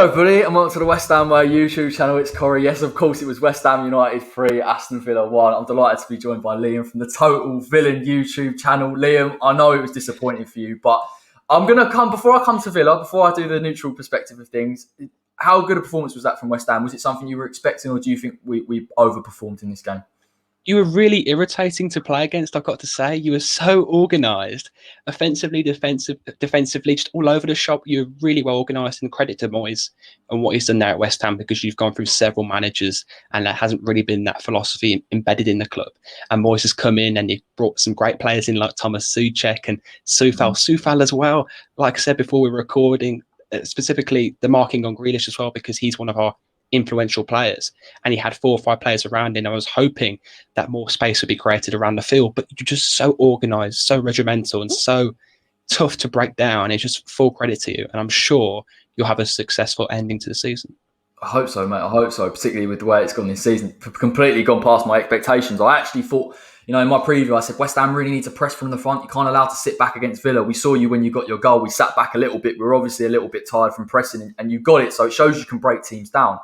Hello, buddy. I'm on to the West Ham YouTube channel. It's Corey. Yes, of course, it was West Ham United 3, Aston Villa 1. I'm delighted to be joined by Liam from the Total Villain YouTube channel. Liam, I know it was disappointing for you, but I'm going to before I come to Villa, before I do the neutral perspective of things, how good a performance was that from West Ham? Was it something you were expecting, or do you think we overperformed in this game? You were really irritating to play against, I've got to say. You were so organised, offensively, defensively, just all over the shop. You were really well organised, and credit to Moyes and what he's done there at West Ham, because you've gone through several managers and there hasn't really been that philosophy embedded in the club. And Moyes has come in and he brought some great players in like Thomas Souček and Soufal as well. Like I said before we were recording, specifically the marking on Grealish as well, because he's one of our influential players, and he had 4 or 5 players around him. I was hoping that more space would be created around the field, but you're just so organised, so regimental, and so tough to break down. It's just full credit to you, and I'm sure you'll have a successful ending to the season. I hope so, mate. I hope so, particularly with the way it's gone this season. Completely gone past my expectations. I actually thought, in my preview, I said West Ham really need to press from the front. You can't allow to sit back against Villa. We saw you when you got your goal. We sat back a little bit. We were obviously a little bit tired from pressing, and you got it. So it shows you can break teams down.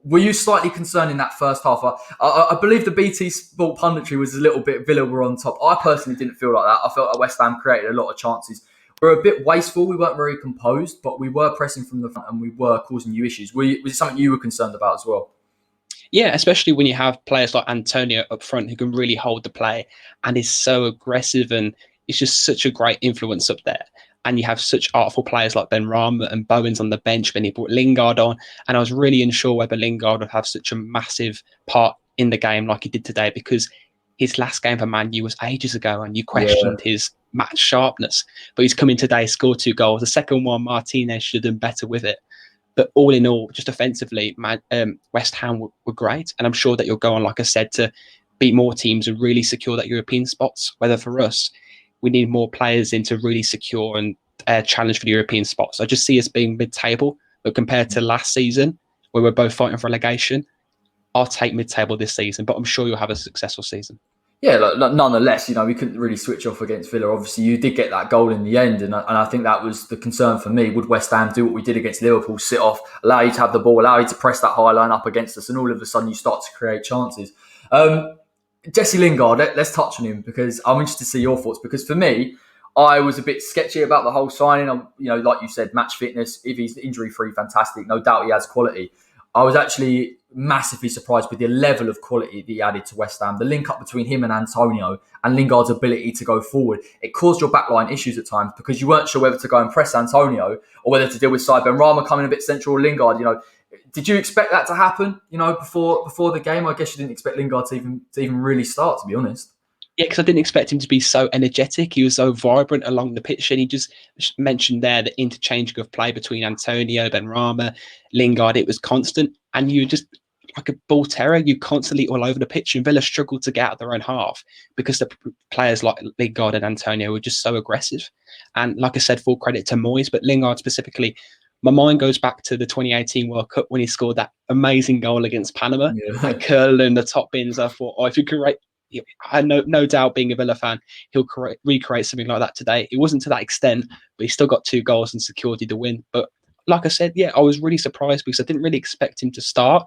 Were you slightly concerned in that first half? I believe the BT Sport punditry was a little bit Villa were on top. I personally didn't feel like that. I felt like West Ham created a lot of chances. We were a bit wasteful. We weren't very composed, but we were pressing from the front and we were causing you issues. Was it something you were concerned about as well? Yeah, especially when you have players like Antonio up front who can really hold the play and is so aggressive, and it's just such a great influence up there. And you have such artful players like Ben Rama and Bowen's on the bench. Then he brought Lingard on, and I was really unsure whether Lingard would have such a massive part in the game like he did today, because his last game for Man U was ages ago, and you questioned his match sharpness. But he's come in today, scored 2 goals. The second one, Martinez should have done better with it. But all in all, just offensively, West Ham were great. And I'm sure that you'll go on, like I said, to beat more teams and really secure that European spots. Whether for us, we need more players in to really secure and challenge for the European spots. I just see us being mid-table, but compared to last season, where we're both fighting for relegation, I'll take mid-table this season, but I'm sure you'll have a successful season. Yeah, nonetheless, we couldn't really switch off against Villa. Obviously, you did get that goal in the end, and I think that was the concern for me. Would West Ham do what we did against Liverpool, sit off, allow you to have the ball, allow you to press that high line up against us, and all of a sudden you start to create chances? Jesse Lingard, let's touch on him, because I'm interested to see your thoughts, because for me, I was a bit sketchy about the whole signing. Like you said, match fitness, if he's injury-free, fantastic. No doubt he has quality. I was actually massively surprised with the level of quality that he added to West Ham. The link up between him and Antonio and Lingard's ability to go forward. It caused your backline issues at times, because you weren't sure whether to go and press Antonio or whether to deal with Ben Rama coming a bit central or Lingard. Did you expect that to happen, before the game? I guess you didn't expect Lingard to even really start, to be honest. Yeah, because I didn't expect him to be so energetic. He was so vibrant along the pitch, and he just mentioned there the interchanging of play between Antonio, Ben Rama, Lingard. It was constant, and you just like a ball terror. You constantly all over the pitch, and Villa struggled to get out of their own half because the players like Lingard and Antonio were just so aggressive. And like I said, full credit to Moyes, but Lingard specifically, my mind goes back to the 2018 World Cup when he scored that amazing goal against Panama. That curl in the top bins. I thought, if you could I no doubt, being a Villa fan, he'll recreate something like that today. It wasn't to that extent, but he still got 2 goals and secured the win. But like I said, I was really surprised, because I didn't really expect him to start.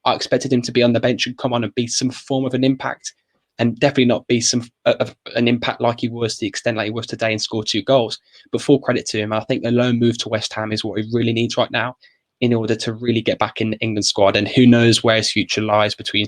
I expected him to be on the bench and come on and be some form of an impact, and definitely not be an impact like he was, to the extent like he was today, and score 2 goals. But full credit to him. I think a loan move to West Ham is what he really needs right now in order to really get back in the England squad. And who knows where his future lies between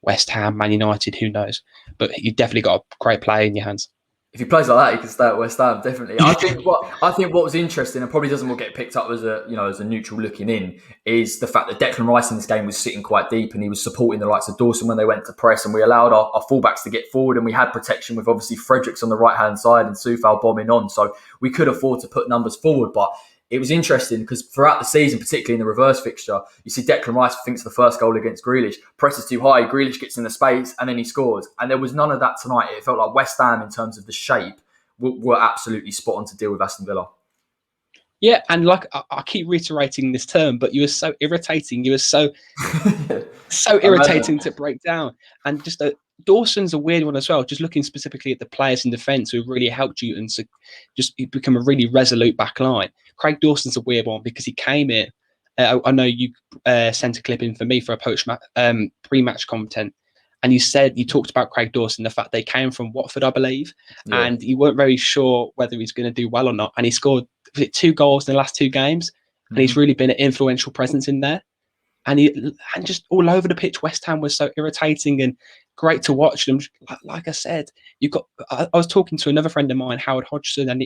West Ham, Man United, who knows? But you definitely got a great player in your hands. If he plays like that, he can stay at West Ham, definitely. I think what was interesting, and probably doesn't get picked up as a neutral looking in, is the fact that Declan Rice in this game was sitting quite deep, and he was supporting the likes of Dawson when they went to press, and we allowed our fullbacks to get forward, and we had protection with obviously Fredericks on the right hand side and Soufal bombing on, so we could afford to put numbers forward. But it was interesting because throughout the season, particularly in the reverse fixture, you see Declan Rice thinks the first goal against Grealish, presses too high, Grealish gets in the space, and then he scores. And there was none of that tonight. It felt like West Ham, in terms of the shape, were absolutely spot on to deal with Aston Villa. Yeah, and like I keep reiterating this term, but you were so irritating. You were so irritating to break down. And just Dawson's a weird one as well. Just looking specifically at the players in defence who really helped you and just become a really resolute back line. Craig Dawson's a weird one because he came in I know you sent a clip in for me for a pre-match content, and you talked about Craig Dawson, the fact they came from Watford, I believe, Yeah. and you weren't very sure whether he's going to do well or not. And he scored, was it 2 goals in the last 2 games, and he's really been an influential presence in there. And just all over the pitch, West Ham was so irritating and great to watch them. Like I said, I was talking to another friend of mine, Howard Hodgson, and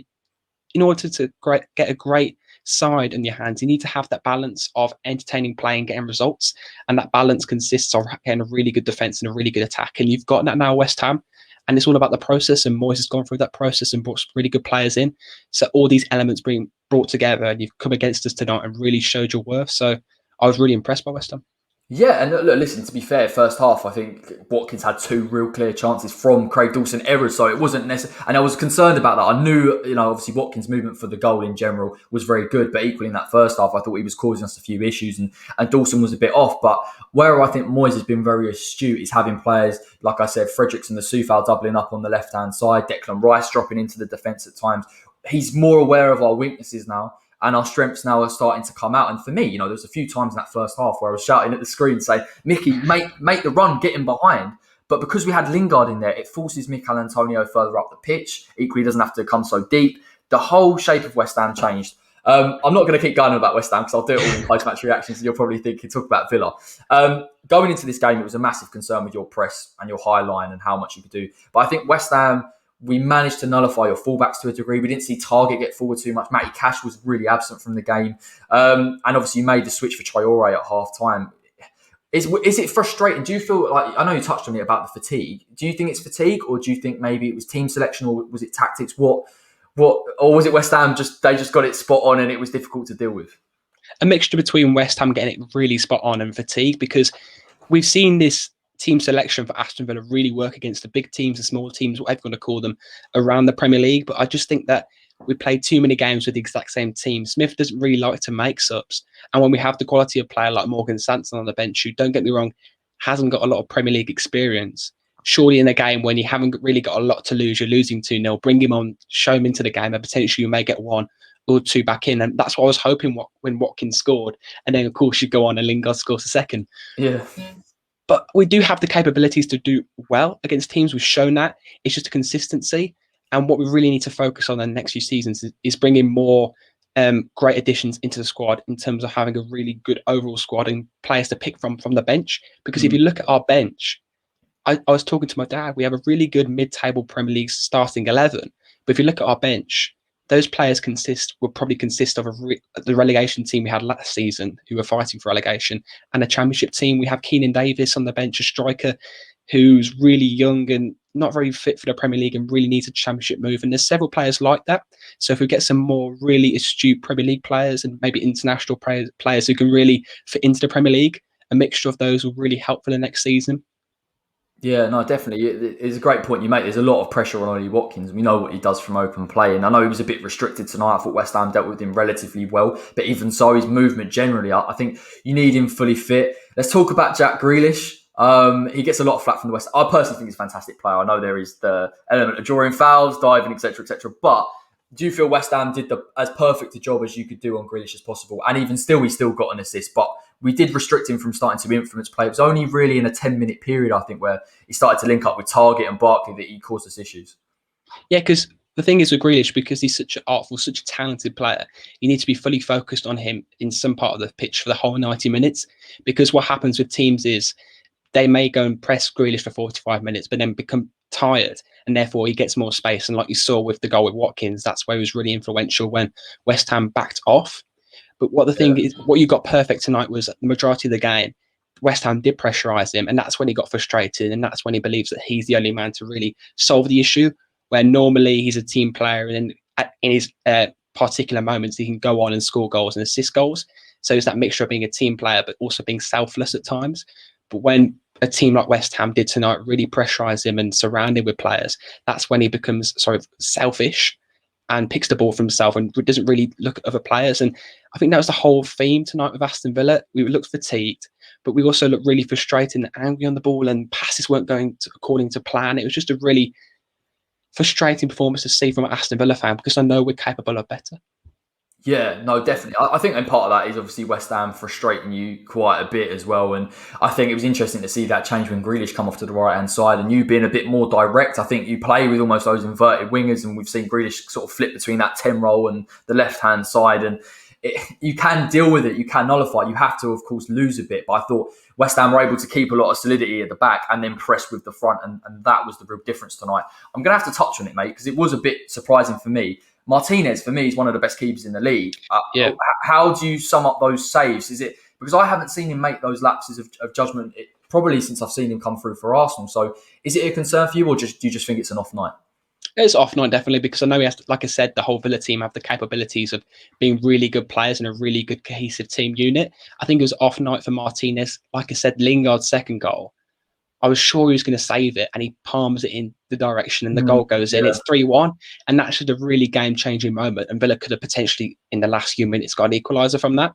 in order to get a great side in your hands, you need to have that balance of entertaining play and getting results. And that balance consists of getting a really good defence and a really good attack. And you've got that now, West Ham. And it's all about the process. And Moyes has gone through that process and brought some really good players in. So all these elements being brought together, and you've come against us tonight and really showed your worth. So I was really impressed by West Ham. Yeah, and look, listen, to be fair, first half, I think Watkins had 2 real clear chances from Craig Dawson errors, so it wasn't necessary. And I was concerned about that. I knew, obviously Watkins' movement for the goal in general was very good, but equally in that first half, I thought he was causing us a few issues, and Dawson was a bit off. But where I think Moyes has been very astute is having players, like I said, Fredericks and the Soufal doubling up on the left-hand side, Declan Rice dropping into the defence at times. He's more aware of our weaknesses now. And our strengths now are starting to come out. And for me, there was a few times in that first half where I was shouting at the screen saying, Mickey, make the run, get him behind. But because we had Lingard in there, it forces Mikel Antonio further up the pitch. Equally, he doesn't have to come so deep. The whole shape of West Ham changed. I'm not going to keep going on about West Ham because I'll do it all in post-match reactions and you'll probably think you talk about Villa. Going into this game, it was a massive concern with your press and your high line and how much you could do. But I think West Ham, we managed to nullify your fullbacks to a degree. We didn't see Target get forward too much. Matty Cash was really absent from the game. And obviously you made the switch for Traore at half-time. Is it frustrating? Do you feel like, I know you touched on it about the fatigue. Do you think it's fatigue, or do you think maybe it was team selection, or was it tactics? Or was it West Ham they just got it spot on and it was difficult to deal with? A mixture between West Ham getting it really spot on and fatigue, because we've seen this team selection for Aston Villa really work against the big teams, the small teams, whatever you want to call them, around the Premier League. But I just think that we played too many games with the exact same team. Smith doesn't really like to make subs. And when we have the quality of player like Morgan Sanson on the bench, who, don't get me wrong, hasn't got a lot of Premier League experience, surely in a game when you haven't really got a lot to lose, you're losing 2-0, bring him on, show him into the game, and potentially you may get 1 or 2 back in. And that's what I was hoping when Watkins scored. And then, of course, you go on and Lingard scores a second. Yeah. But we do have the capabilities to do well against teams. We've shown that. It's just a consistency. And what we really need to focus on in the next few seasons is bringing more great additions into the squad in terms of having a really good overall squad and players to pick from the bench. Because if you look at our bench, I was talking to my dad, we have a really good mid-table Premier League starting 11. But if you look at our bench, those players will probably consist of the relegation team we had last season, who were fighting for relegation, and a championship team. We have Keenan Davis on the bench, a striker who's really young and not very fit for the Premier League and really needs a championship move. And there's several players like that. So if we get some more really astute Premier League players and maybe international players who can really fit into the Premier League, a mixture of those will really help for the next season. Yeah, no, definitely. It's a great point you make. There's a lot of pressure on Ollie Watkins. We know what he does from open play. And I know he was a bit restricted tonight. I thought West Ham dealt with him relatively well. But even so, his movement generally, I think you need him fully fit. Let's talk about Jack Grealish. He gets a lot of flack from the West. I personally think he's a fantastic player. I know there is the element of drawing fouls, diving, etc., etc. But do you feel West Ham did as perfect a job as you could do on Grealish as possible? And even still, he still got an assist. But we did restrict him from starting to influence play. It was only really in a 10-minute period, I think, where he started to link up with Target and Barkley that he caused us issues. Yeah, because the thing is with Grealish, because he's such an artful, such a talented player, you need to be fully focused on him in some part of the pitch for the whole 90 minutes. Because what happens with teams is they may go and press Grealish for 45 minutes, but then become tired, and therefore he gets more space. And like you saw with the goal with Watkins, that's where he was really influential when West Ham backed off. But what you got perfect tonight was the majority of the game, West Ham did pressurise him, and that's when he got frustrated, and that's when he believes that he's the only man to really solve the issue, where normally he's a team player, and in his particular moments, he can go on and score goals and assist goals. So it's that mixture of being a team player, but also being selfless at times. But when a team like West Ham did tonight really pressurise him and surround him with players, that's when he becomes selfish and picks the ball for himself and doesn't really look at other players. And I think that was the whole theme tonight with Aston Villa. We looked fatigued, but we also looked really frustrated and angry on the ball, and passes weren't going according to plan. It was just a really frustrating performance to see from an Aston Villa fan, because I know we're capable of better. Yeah, no, definitely. I think, and part of that is obviously West Ham frustrating you quite a bit as well. And I think it was interesting to see that change when Grealish come off to the right hand side and you being a bit more direct. I think you play with almost those inverted wingers, and we've seen Grealish sort of flip between that 10 role and the left hand side. And you can deal with it, you can nullify it. You have to, of course, lose a bit. But I thought West Ham were able to keep a lot of solidity at the back and then press with the front. And that was the real difference tonight. I'm going to have to touch on it, mate, because it was a bit surprising for me. Martinez, for me, is one of the best keepers in the league. Yeah. How do you sum up those saves? Is it because I haven't seen him make those lapses of judgment probably since I've seen him come through for Arsenal? So is it a concern for you, or do you just think it's an off night? It's off night, definitely, because I know he has, like I said, the whole Villa team have the capabilities of being really good players and a really good cohesive team unit. I think it was off night for Martinez. Like I said, Lingard's second goal, I was sure he was going to save it, and he palms it in the direction, and the goal goes in. It's 3-1, and that's just a really game-changing moment. And Villa could have potentially, in the last few minutes, got an equaliser from that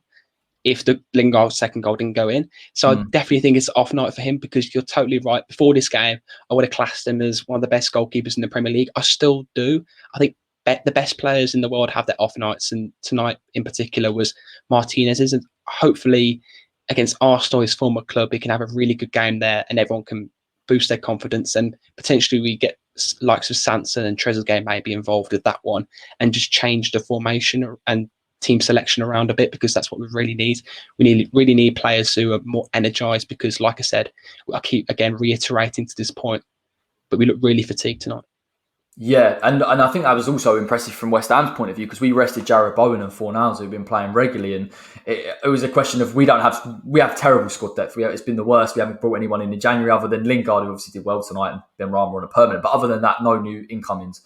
if the Lingard second goal didn't go in. So I definitely think it's off night for him, because you're totally right. Before this game, I would have classed him as one of the best goalkeepers in the Premier League. I still do. I think the best players in the world have their off nights, and tonight in particular was Martinez's. And hopefully against Arsenal, his former club, he can have a really good game there and everyone can boost their confidence, and potentially we get likes of Sanson and Trezeguet maybe involved with that one, and just change the formation and team selection around a bit, because that's what we really need. We really need players who are more energised, because like I said, I keep again reiterating to this point, but we look really fatigued tonight. Yeah, and I think that was also impressive from West Ham's point of view, because we rested Jarrod Bowen and Fornals, who've been playing regularly, and it was a question of we have terrible squad depth. It's been the worst. We haven't brought anyone in January other than Lingard, who obviously did well tonight, and Ben Rama on a permanent. But other than that, no new incomings.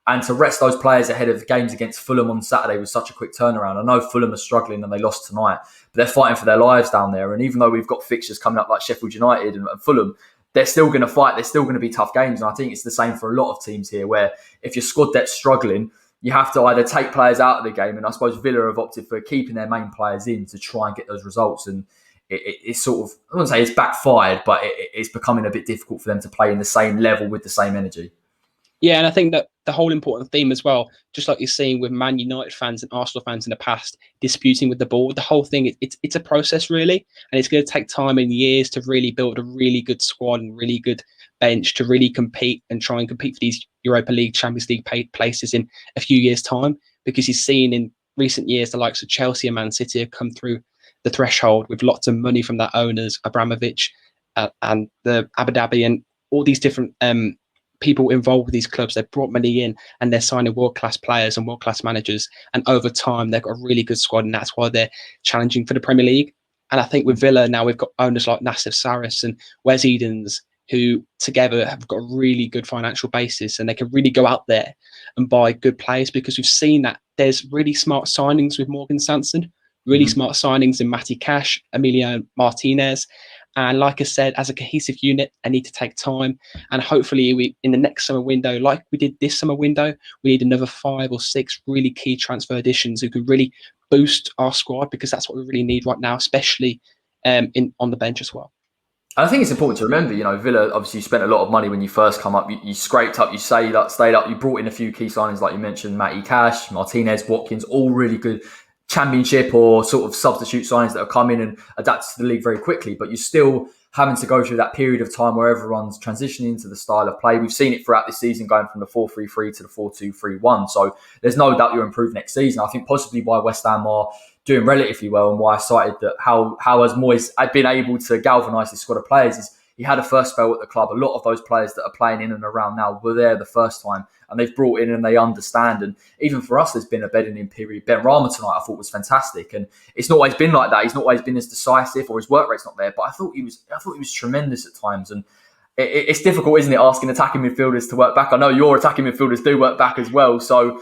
And to rest those players ahead of games against Fulham on Saturday was such a quick turnaround. I know Fulham are struggling and they lost tonight, but they're fighting for their lives down there. And even though we've got fixtures coming up like Sheffield United and Fulham, they're still going to fight. They're still going to be tough games. And I think it's the same for a lot of teams here, where if your squad depth's struggling, you have to either take players out of the game. And I suppose Villa have opted for keeping their main players in to try and get those results. And it's sort of, I wouldn't say it's backfired, but it's becoming a bit difficult for them to play in the same level with the same energy. Yeah, and I think that the whole important theme as well, just like you're seeing with Man United fans and Arsenal fans in the past, disputing with the ball, the whole thing, it's a process really, and it's going to take time and years to really build a really good squad and really good bench to really compete and try and compete for these Europa League, Champions League places in a few years' time, because you've seen in recent years the likes of Chelsea and Man City have come through the threshold with lots of money from their owners, Abramovich and the Abu Dhabi and all these different people involved with these clubs. They've brought money in and they're signing world-class players and world-class managers, and over time they've got a really good squad, and that's why they're challenging for the Premier League. And I think with Villa now, we've got owners like Nassif Saris and Wes Edens, who together have got a really good financial basis, and they can really go out there and buy good players, because we've seen that there's really smart signings with Morgan Sanson, really smart signings in Matty Cash, Emilio Martinez. And like I said, as a cohesive unit, I need to take time. And hopefully we, in the next summer window, like we did this summer window, we need another 5 or 6 really key transfer additions who can really boost our squad, because that's what we really need right now, especially on the bench as well. And I think it's important to remember, Villa, obviously you spent a lot of money when you first come up. You scraped up, you stayed up, you brought in a few key signings like you mentioned, Matty Cash, Martinez, Watkins, all really good championship or sort of substitute signings that have come in and adapted to the league very quickly. But you're still having to go through that period of time where everyone's transitioning into the style of play. We've seen it throughout this season, going from the 4-3-3 to the 4-2-3-1. So there's no doubt you'll improve next season. I think possibly why West Ham are doing relatively well, and why I cited that how has Moyes had been able to galvanise this squad of players is he had a first spell at the club. A lot of those players that are playing in and around now were there the first time, and they've brought in and they understand. And even for us, there's been a bedding in period. Ben Rama tonight I thought was fantastic, and it's not always been like that. He's not always been as decisive, or his work rate's not there. But I thought he was tremendous at times. And it's difficult, isn't it, asking attacking midfielders to work back? I know your attacking midfielders do work back as well. So,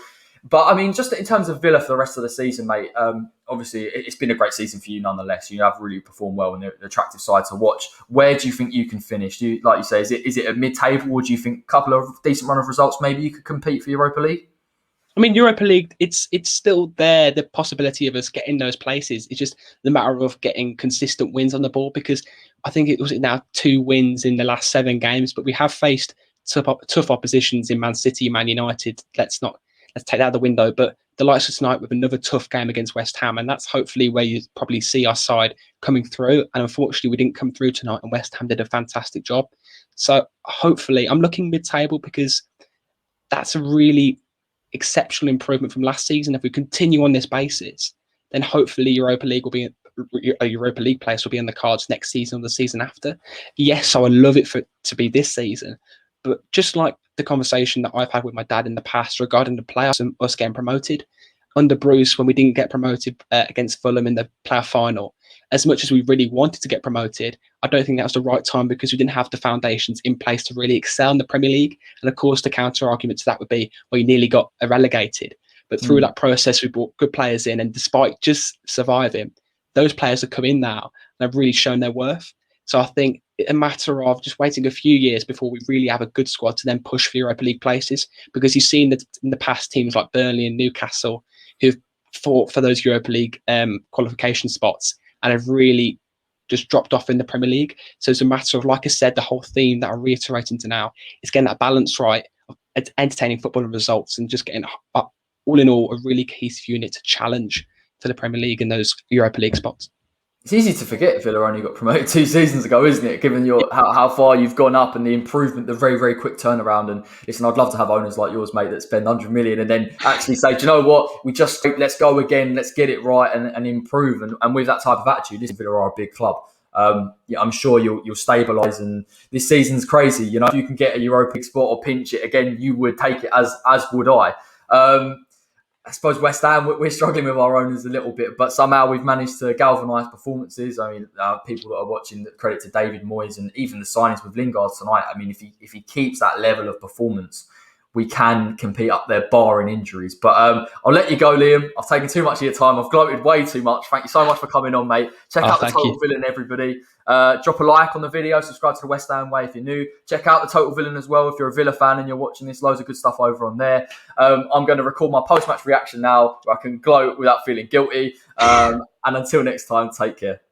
but I mean, just in terms of Villa for the rest of the season, mate. Obviously, it's been a great season for you nonetheless. You have really performed well and they're an attractive side to watch. Where do you think you can finish? Like you say, is it a mid-table, or do you think a couple of decent run of results, maybe you could compete for Europa League? I mean, Europa League, it's still there, the possibility of us getting those places. It's just the matter of getting consistent wins on the board, because I think it was now 2 wins in the last 7 games, but we have faced tough oppositions in Man City, Man United. Let's take that out the window. But the likes of tonight with another tough game against West Ham, and that's hopefully where you probably see our side coming through. And unfortunately, we didn't come through tonight, and West Ham did a fantastic job. So hopefully, I'm looking mid-table because that's a really exceptional improvement from last season. If we continue on this basis, then hopefully Europa League place will be in the cards next season or the season after. Yes, I would love it to be this season, but just like the conversation that I've had with my dad in the past regarding the playoffs and us getting promoted, under Bruce when we didn't get promoted against Fulham in the playoff final, as much as we really wanted to get promoted, I don't think that was the right time because we didn't have the foundations in place to really excel in the Premier League. And of course, the counter argument to that would be, well, you nearly got relegated. But through that process, we brought good players in, and despite just surviving, those players have come in now and have really shown their worth. So I think it's a matter of just waiting a few years before we really have a good squad to then push for Europa League places, because you've seen that in the past teams like Burnley and Newcastle who've fought for those Europa League qualification spots and have really just dropped off in the Premier League. So it's a matter of, like I said, the whole theme that I'm reiterating to now is getting that balance right of entertaining football and results, and just getting all in all a really cohesive unit to challenge for the Premier League and those Europa League spots. It's easy to forget Villa only got promoted 2 seasons ago, isn't it? Given how far you've gone up and the improvement, the very, very quick turnaround. And listen, I'd love to have owners like yours, mate, that spend 100 million and then actually say, do you know what? Let's go again, let's get it right and improve. And with that type of attitude, listen, Villa are a big club. I'm sure you'll stabilise. And this season's crazy. You know, if you can get a Europa League spot or pinch it again, you would take it, as would I. I suppose West Ham, we're struggling with our owners a little bit, but somehow we've managed to galvanise performances. I mean, people that are watching, credit to David Moyes and even the signings with Lingard tonight. I mean, if he keeps that level of performance, we can compete up there, barring injuries. But I'll let you go, Liam. I've taken too much of your time. I've gloated way too much. Thank you so much for coming on, mate. Check out the Total Villain, everybody. Drop a like on the video. Subscribe to the West Ham Way if you're new. Check out the Total Villain as well if you're a Villa fan and you're watching this. Loads of good stuff over on there. I'm going to record my post-match reaction now where I can gloat without feeling guilty. And until next time, take care.